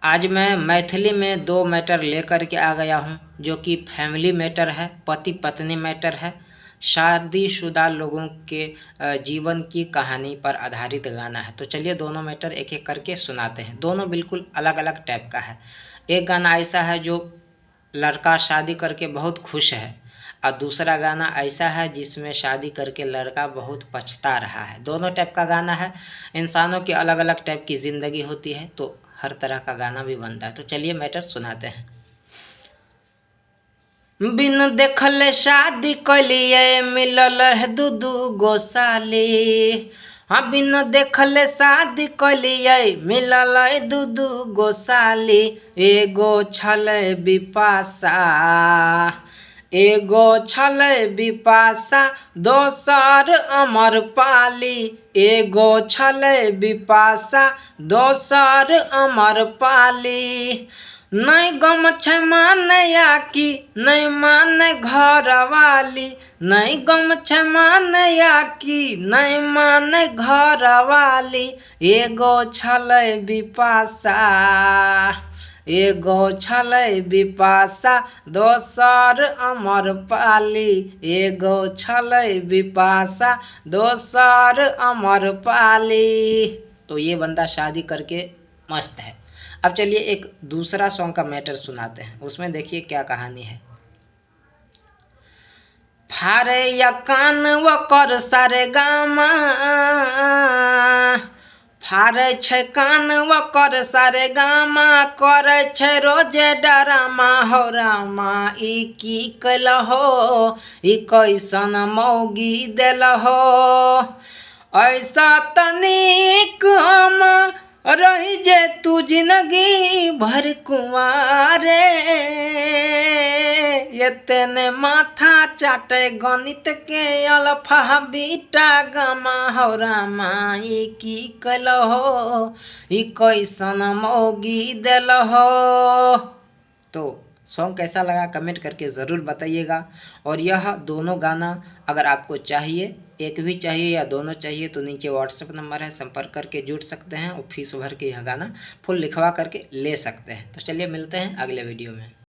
आज मैं मैथिली में दो मैटर लेकर के आ गया हूँ, जो कि फैमिली मैटर है, पति पत्नी मैटर है, शादीशुदा लोगों के जीवन की कहानी पर आधारित गाना है। तो चलिए दोनों मैटर एक एक करके सुनाते हैं। दोनों बिल्कुल अलग अलग टाइप का है। एक गाना ऐसा है जो लड़का शादी करके बहुत खुश है, और दूसरा गाना ऐसा है जिसमें शादी करके लड़का बहुत पछता रहा है। दोनों टाइप का गाना है। इंसानों की अलग अलग टाइप की ज़िंदगी होती है, तो हर तरह का गाना भी बनता है। तो चलिए मैटर सुनाते हैं। बिन देखल शादी कलिए मिलल है दू गो साली। हाँ, बिन देखल शादी कलिए मिलल है दू गो साली। एगो छलै बिपाशा, एगो छलै बिपाशा, दोसर अमरपाली। एगो छलै बिपाशा, दोसर अमरपाली। नहीं गम छै मानया कि नहीं माने घरवाली। नहीं गम छै मानया कि नहीं माने घरवाली। एगो छलै बिपाशा, एगो छलै बिपाशा, दोसर अमरपाली। एगो छलै बिपाशा, दोसर अमरपाली। तो ये बंदा शादी करके मस्त है। अब चलिए एक दूसरा सॉन्ग का मैटर सुनाते हैं। उसमें देखिए क्या कहानी है। फारे या कान वकर सारे गामा, फारे छै कान वकर सारे गामा, करे छै रोजे डरामा। हो रामा ई की कलहो, ई कैसन मौगी देलहो। ऐसा तनिक हम रही जे तू जिंदगी भर कुंवारे। इतने माथा चाटे गणित के अल्फा बीटा गामा। हो रामा ई की कलहो, ई कैसन मौगी देलहो। तो सॉन्ग कैसा लगा कमेंट करके ज़रूर बताइएगा। और यह दोनों गाना अगर आपको चाहिए, एक भी चाहिए या दोनों चाहिए, तो नीचे व्हाट्सएप नंबर है, संपर्क करके जुड़ सकते हैं और फीस भर के यह गाना फुल लिखवा करके ले सकते हैं। तो चलिए मिलते हैं अगले वीडियो में।